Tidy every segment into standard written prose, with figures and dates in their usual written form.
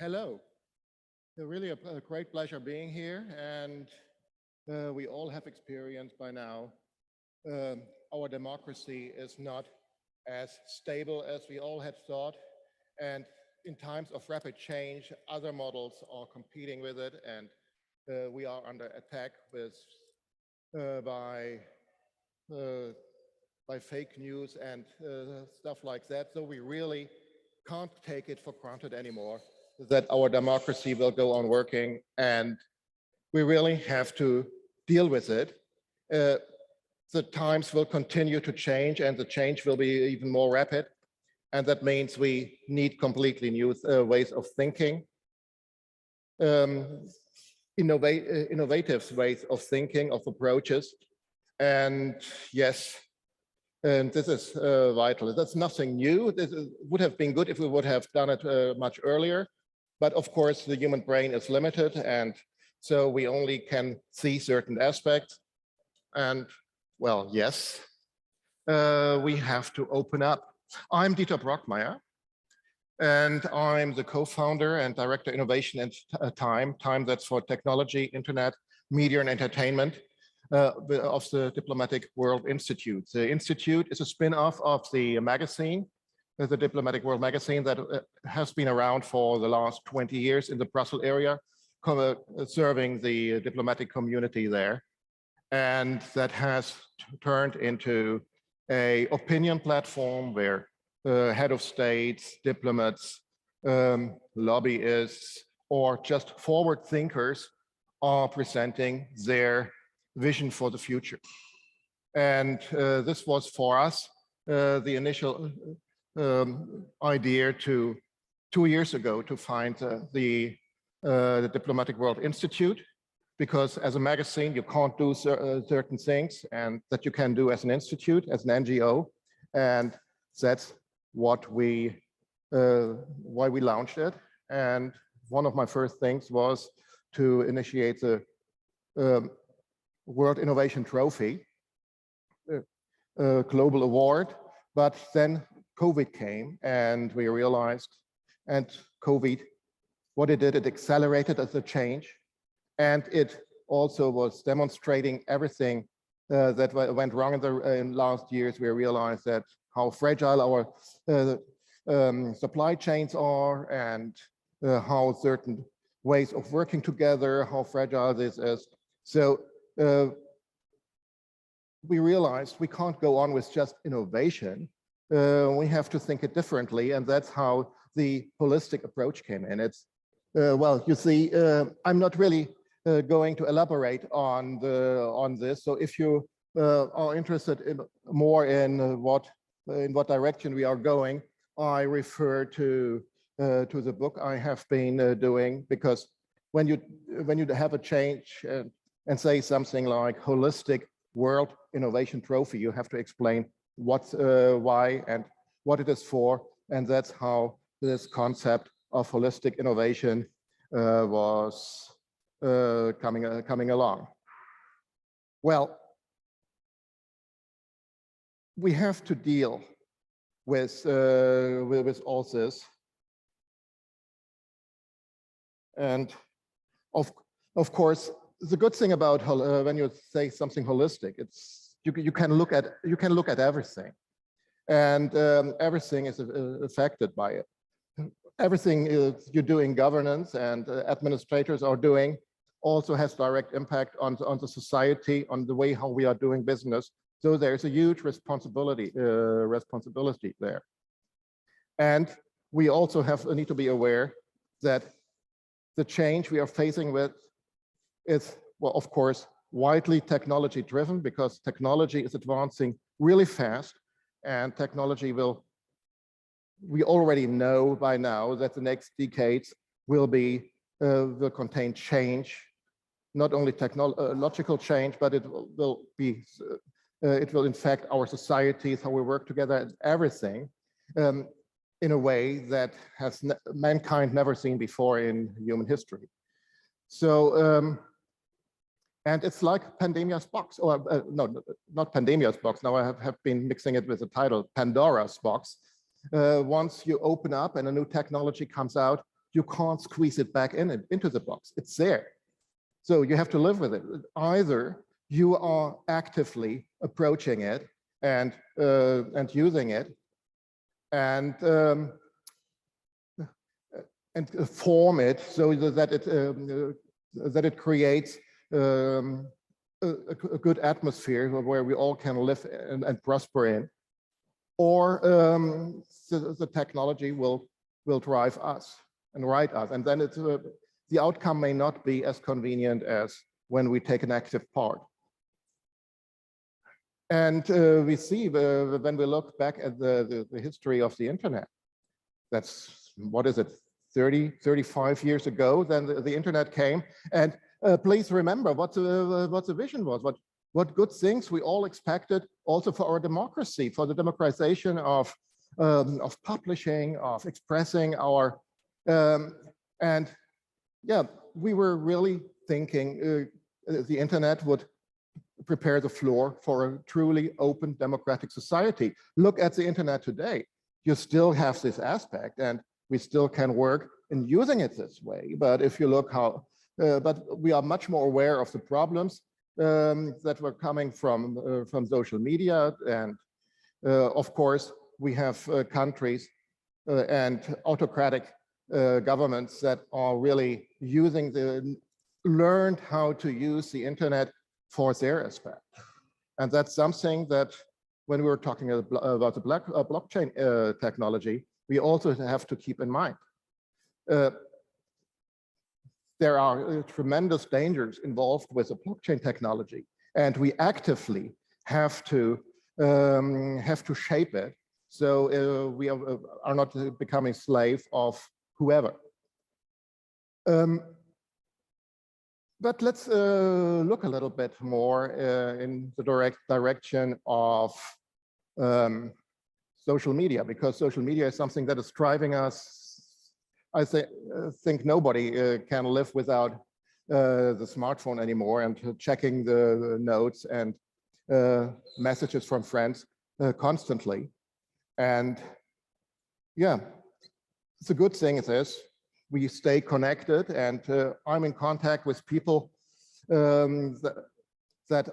Hello. Really a great pleasure being here, and we all have experienced by now our democracy is not as stable as we all had thought, and in times of rapid change, other models are competing with it, and we are under attack uh, by uh, by fake news and stuff like that. So we really can't take it for granted anymore that our democracy will go on working, and we really have to deal with it. Uh, the times will continue to change, and the change will be even more rapid. And that means we need completely new ways of thinking, um, innovative ways of thinking, of approaches. And yes, and this is vital. That's nothing new. Would have been good if we would have done it much earlier. But of course, the human brain is limited, and so we only can see certain aspects. And well, yes, we have to open up. I'm Dieter Brockmeyer, and I'm the co-founder and director innovation at Time. Time, that's for technology, internet, media, and entertainment of the Diplomatic World Institute. The Institute is a spin-off of the magazine, the Diplomatic World magazine, that has been around for the last 20 years in the Brussels area, serving the diplomatic community there. And that has turned into an opinion platform where head of states, diplomats, lobbyists, or just forward thinkers are presenting their vision for the future. And this was for us the initial idea 2 years ago to find the Diplomatic World Institute, because as a magazine, you can't do certain things and that you can do as an institute, as an NGO. And that's what why we launched it. And one of my first things was to initiate the World Innovation Trophy, global award. But then COVID came, and we realized, and COVID, what it did, it accelerated the change, and it also was demonstrating everything that went wrong in last years. We realized that how fragile our supply chains are, and how certain ways of working together, how fragile this is. So we realized we can't go on with just innovation. We have to think it differently, and that's how the holistic approach came in. It's well, you see, I'm not really going to elaborate on this. So if you are interested in more in what direction we are going, I refer to the book I have been doing, because when you have a change and say something like holistic World Innovation Trophy, you have to explain what, why, and what it is for, and that's how this concept of holistic innovation was coming along. Well, we have to deal with all this, and of course, the good thing about when you say something holistic, it's you can look at everything, and everything is affected by it. Everything you do in governance and administrators are doing also has direct impact on the society, on the way how we are doing business. So there's a huge responsibility there. And we also need to be aware that the change we are facing with is, well, of course, widely technology driven, because technology is advancing really fast, and technology we already know by now that the next decades will contain change, not only technological change, but it will infect our societies, how we work together, and everything in a way that has mankind never seen before in human history. So, and it's like Pandemia's box, or no, not Pandemia's box. Now I have been mixing it with the title Pandora's box. Once you open up and a new technology comes out, you can't squeeze it back into the box. It's there. So you have to live with it. Either you are actively approaching it and using it and form it so that it creates a good atmosphere where we all can live and prosper in, or the technology will drive us and write us, and then the outcome may not be as convenient as when we take an active part. And we see when we look back at the history of the internet, that's, what is it, 35 years ago, then the internet came. And please remember what the vision was, what good things we all expected also for our democracy, for the democratization of publishing, of expressing our, and yeah, we were really thinking the internet would prepare the floor for a truly open democratic society. Look at the internet today. You still have this aspect, and we still can work in using it this way. But if you look how, but we are much more aware of the problems that were coming from social media. And of course, we have countries and autocratic governments that are really learned how to use the internet for their aspect. And that's something that when we were talking about the blockchain technology, we also have to keep in mind. There are tremendous dangers involved with the blockchain technology, and we actively have to shape it so we are not becoming slave of whoever. But let's look a little bit more in the direction of social media, because social media is something that is driving us. I think nobody can live without the smartphone anymore and checking the notes and messages from friends constantly. And yeah, it's a good thing, it is. We stay connected, and I'm in contact with people that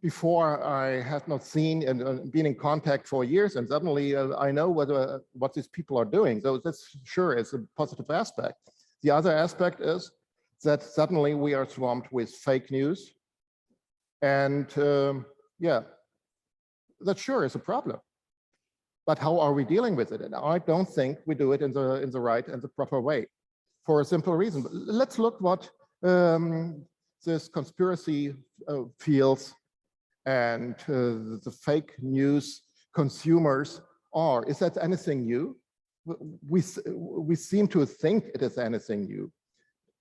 before I had not seen and been in contact for years, and suddenly I know what these people are doing. So that's sure is a positive aspect. The other aspect is that suddenly we are swamped with fake news, and yeah, that sure is a problem. But how are we dealing with it? And I don't think we do it in the right and the proper way, for a simple reason. Let's look what this conspiracy fields and the fake news consumers are. Is that anything new? We seem to think it is anything new.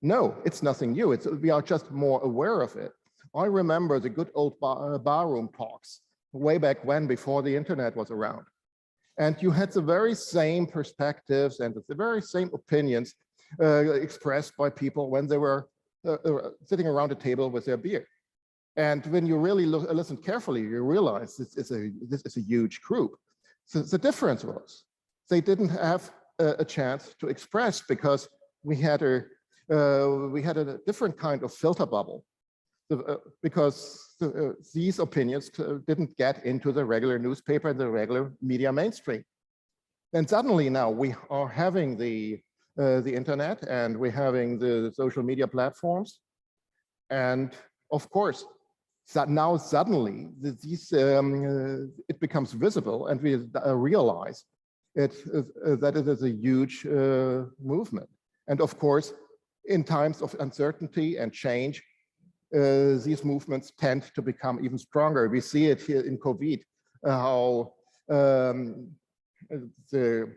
No, it's nothing new. We are just more aware of it. I remember the good old barroom talks way back when, before the internet was around. And you had the very same perspectives and the very same opinions expressed by people when they were sitting around a table with their beer. And when you really listen carefully, you realize this is a huge group. So the difference was they didn't have a chance to express, because we had a different kind of filter bubble, because these opinions didn't get into the regular newspaper and the regular media mainstream. And suddenly now we are having the internet, and we're having the social media platforms. And of course, now suddenly it becomes visible, and we realize that it is a huge movement. And of course, in times of uncertainty and change, these movements tend to become even stronger. We see it here in COVID, how the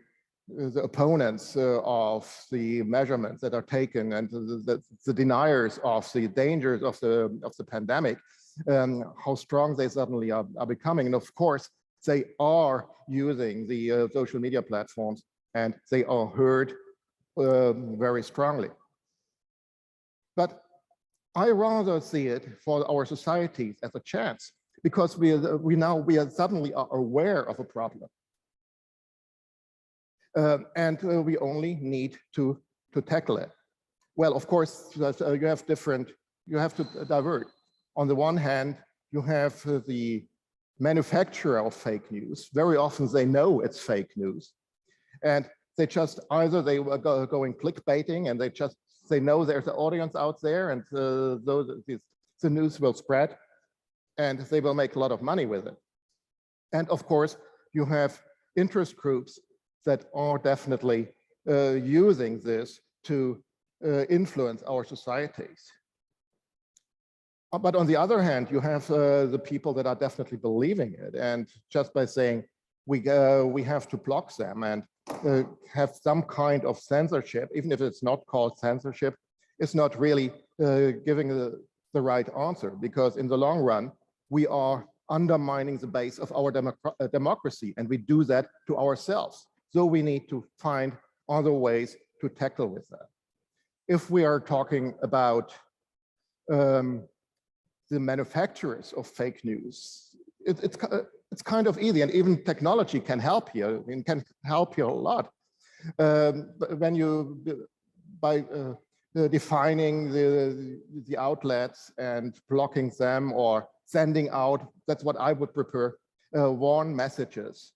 opponents of the measurements that are taken, and the deniers of the dangers of the pandemic, how strong they suddenly are becoming. And of course, they are using the social media platforms, and they are heard very strongly. But I rather see it for our societies as a chance, because we are suddenly aware of a problem. And we only need to to tackle it? Well, of course, you have to divert. On the one hand, you have the manufacturer of fake news. Very often they know it's fake news. And they just, either they were going clickbaiting and they know there's an audience out there and the news will spread and they will make a lot of money with it. And of course, you have interest groups that are definitely using this to influence our societies. But on the other hand, you have the people that are definitely believing it, and just by saying we have to block them and have some kind of censorship, even if it's not called censorship, it's not really giving the right answer, because in the long run, we are undermining the base of our democracy, and we do that to ourselves. So we need to find other ways to tackle with that. If we are talking about the manufacturers of fake news, it's kind of easy, and even technology can help here. It can help you a lot. When you, by defining the outlets and blocking them or sending out, that's what I would prefer, warn messages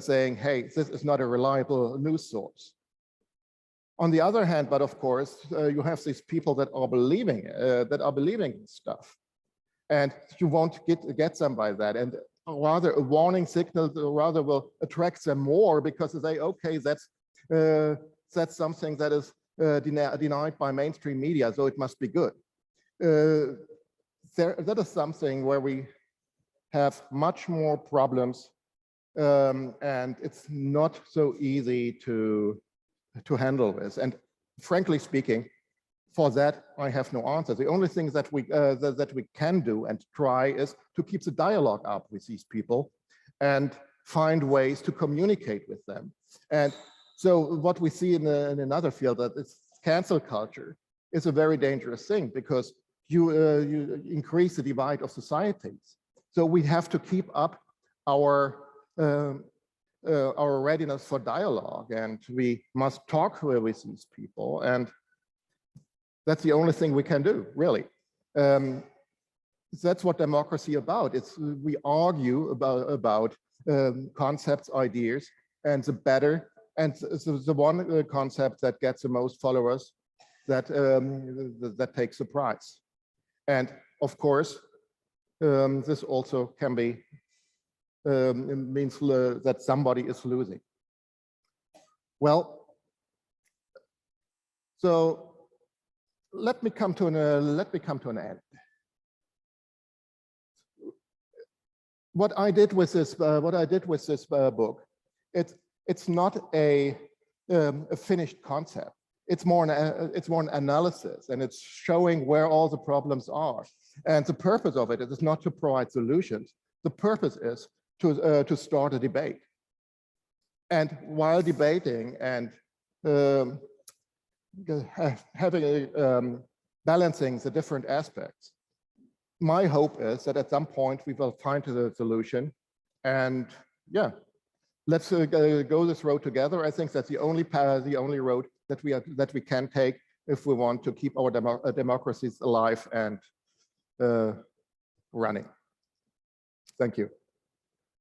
saying, hey, this is not a reliable news source. On the other hand, but of course, you have these people that are believing stuff. And you won't get them by that. And rather a warning signal rather will attract them more, because they say, okay, that's something that is denied by mainstream media, so it must be good. That is something where we have much more problems, and it's not so easy to handle this. And frankly speaking, for that, I have no answer. The only thing that we can do and try is to keep the dialogue up with these people and find ways to communicate with them. And so what we see in another field, that is cancel culture, is a very dangerous thing, because you increase the divide of societies. So we have to keep up our readiness for dialogue, and we must talk with these people, and that's the only thing we can do, really. That's what democracy is about. We argue about concepts, ideas, and the one concept that gets the most followers, that takes the prize. And of course, this also can be means that somebody is losing. Well, so let me come to an end. What I did with this book, it's not a finished concept. It's more an analysis, and it's showing where all the problems are. And the purpose of it is not to provide solutions. The purpose is to start a debate. And while debating and balancing the different aspects, my hope is that at some point we will find the solution. And yeah, let's go this road together. I think that's the only road that we can take if we want to keep our democracies alive and running. Thank you.